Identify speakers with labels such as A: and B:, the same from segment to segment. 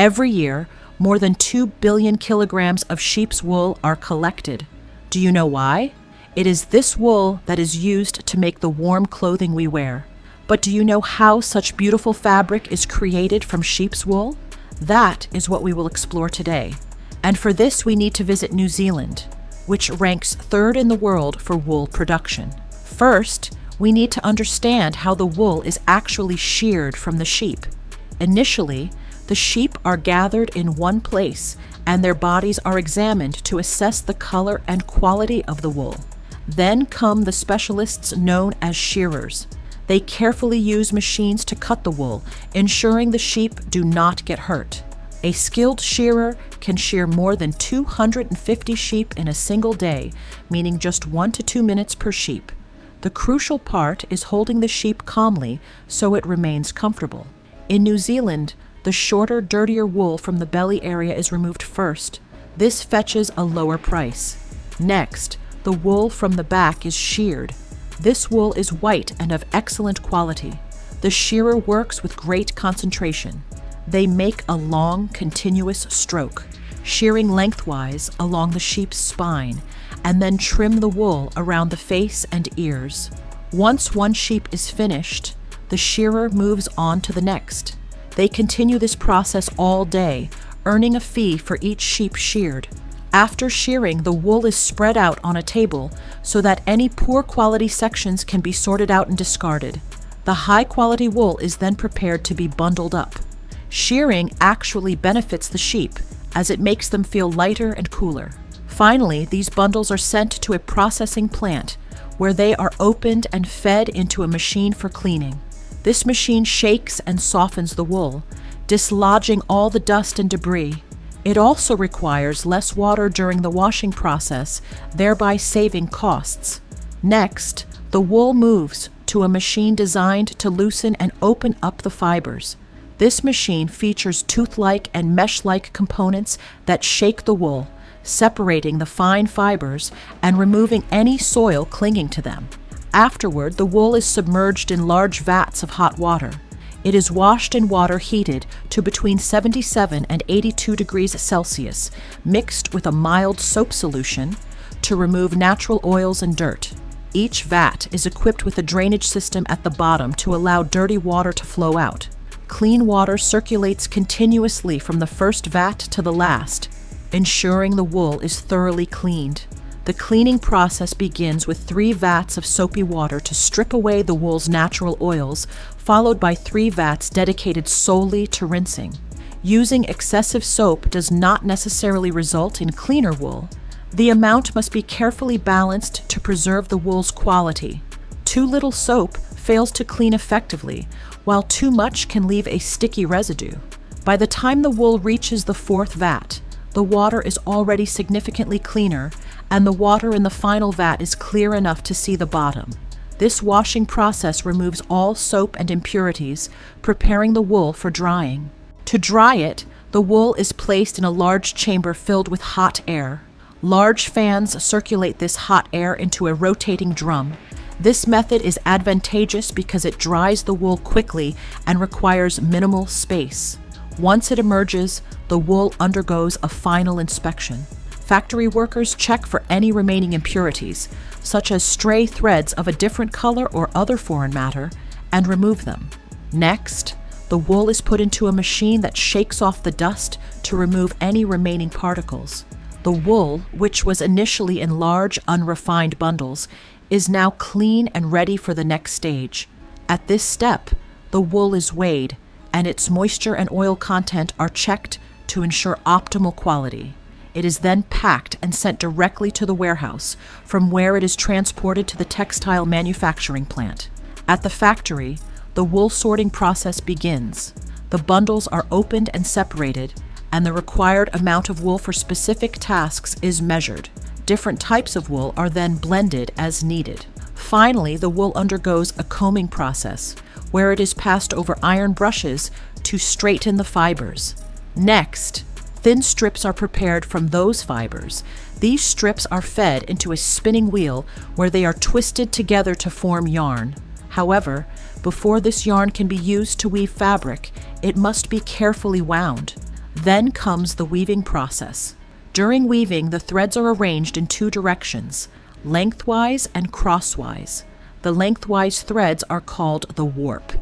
A: Every year, more than 2 billion kilograms of sheep's wool are collected. Do you know why? It is this wool that is used to make the warm clothing we wear. But do you know how such beautiful fabric is created from sheep's wool? That is what we will explore today. And for this, we need to visit New Zealand, which ranks third in the world for wool production. First, we need to understand how the wool is actually sheared from the sheep. Initially, the sheep are gathered in one place and their bodies are examined to assess the color and quality of the wool. Then come the specialists known as shearers. They carefully use machines to cut the wool, ensuring the sheep do not get hurt. A skilled shearer can shear more than 250 sheep in a single day, meaning just 1 to 2 minutes per sheep. The crucial part is holding the sheep calmly so it remains comfortable. In New Zealand, the shorter, dirtier wool from the belly area is removed first. This fetches a lower price. Next, the wool from the back is sheared. This wool is white and of excellent quality. The shearer works with great concentration. They make a long, continuous stroke, shearing lengthwise along the sheep's spine, and then trim the wool around the face and ears. Once one sheep is finished, the shearer moves on to the next. They continue this process all day, earning a fee for each sheep sheared. After shearing, the wool is spread out on a table so that any poor quality sections can be sorted out and discarded. The high quality wool is then prepared to be bundled up. Shearing actually benefits the sheep as it makes them feel lighter and cooler. Finally, these bundles are sent to a processing plant where they are opened and fed into a machine for cleaning. This machine shakes and softens the wool, dislodging all the dust and debris. It also requires less water during the washing process, thereby saving costs. Next, the wool moves to a machine designed to loosen and open up the fibers. This machine features tooth-like and mesh-like components that shake the wool, separating the fine fibers and removing any soil clinging to them. Afterward, the wool is submerged in large vats of hot water. It is washed in water heated to between 77 and 82 degrees Celsius, mixed with a mild soap solution to remove natural oils and dirt. Each vat is equipped with a drainage system at the bottom to allow dirty water to flow out. Clean water circulates continuously from the first vat to the last, ensuring the wool is thoroughly cleaned. The cleaning process begins with 3 vats of soapy water to strip away the wool's natural oils, followed by 3 vats dedicated solely to rinsing. Using excessive soap does not necessarily result in cleaner wool. The amount must be carefully balanced to preserve the wool's quality. Too little soap fails to clean effectively, while too much can leave a sticky residue. By the time the wool reaches the 4th vat, the water is already significantly cleaner, and the water in the final vat is clear enough to see the bottom. This washing process removes all soap and impurities, preparing the wool for drying. To dry it, the wool is placed in a large chamber filled with hot air. Large fans circulate this hot air into a rotating drum. This method is advantageous because it dries the wool quickly and requires minimal space. Once it emerges, the wool undergoes a final inspection. Factory workers check for any remaining impurities, such as stray threads of a different color or other foreign matter, and remove them. Next, the wool is put into a machine that shakes off the dust to remove any remaining particles. The wool, which was initially in large, unrefined bundles, is now clean and ready for the next stage. At this step, the wool is weighed, and its moisture and oil content are checked to ensure optimal quality. It is then packed and sent directly to the warehouse, from where it is transported to the textile manufacturing plant. At the factory, the wool sorting process begins. The bundles are opened and separated, and the required amount of wool for specific tasks is measured. Different types of wool are then blended as needed. Finally, the wool undergoes a combing process, where it is passed over iron brushes to straighten the fibers. Next, thin strips are prepared from those fibers. These strips are fed into a spinning wheel where they are twisted together to form yarn. However, before this yarn can be used to weave fabric, it must be carefully wound. Then comes the weaving process. During weaving, the threads are arranged in two directions, lengthwise and crosswise. The lengthwise threads are called the warp,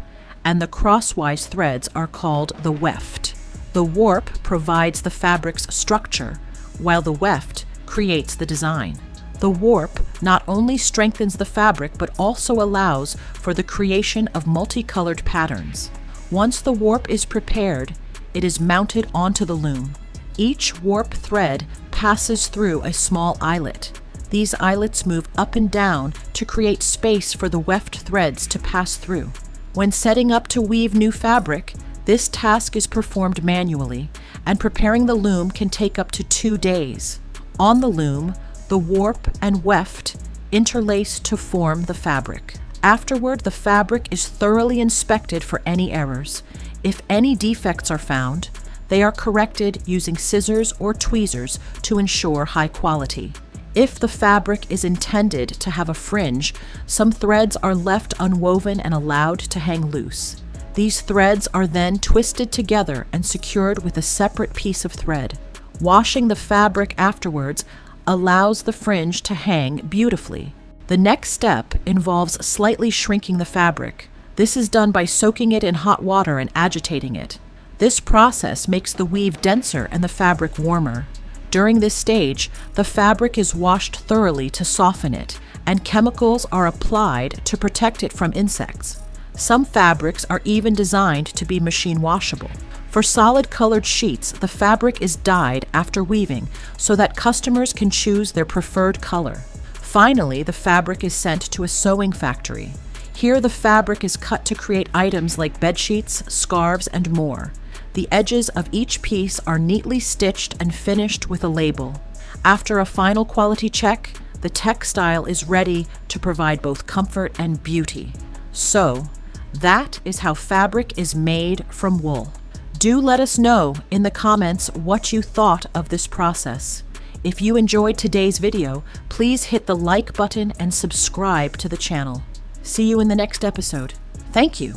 A: and the crosswise threads are called the weft. The warp provides the fabric's structure, while the weft creates the design. The warp not only strengthens the fabric but also allows for the creation of multicolored patterns. Once the warp is prepared, it is mounted onto the loom. Each warp thread passes through a small eyelet. These eyelets move up and down to create space for the weft threads to pass through. When setting up to weave new fabric, this task is performed manually, and preparing the loom can take up to 2 days. On the loom, the warp and weft interlace to form the fabric. Afterward, the fabric is thoroughly inspected for any errors. If any defects are found, they are corrected using scissors or tweezers to ensure high quality. If the fabric is intended to have a fringe, some threads are left unwoven and allowed to hang loose. These threads are then twisted together and secured with a separate piece of thread. Washing the fabric afterwards allows the fringe to hang beautifully. The next step involves slightly shrinking the fabric. This is done by soaking it in hot water and agitating it. This process makes the weave denser and the fabric warmer. During this stage, the fabric is washed thoroughly to soften it, and chemicals are applied to protect it from insects. Some fabrics are even designed to be machine washable. For solid colored sheets, the fabric is dyed after weaving so that customers can choose their preferred color. Finally, the fabric is sent to a sewing factory. Here, the fabric is cut to create items like bedsheets, scarves, and more. The edges of each piece are neatly stitched and finished with a label. After a final quality check, the textile is ready to provide both comfort and beauty. So, that is how fabric is made from wool. Do let us know in the comments what you thought of this process. If you enjoyed today's video, please hit the like button and subscribe to the channel. See you in the next episode. Thank you.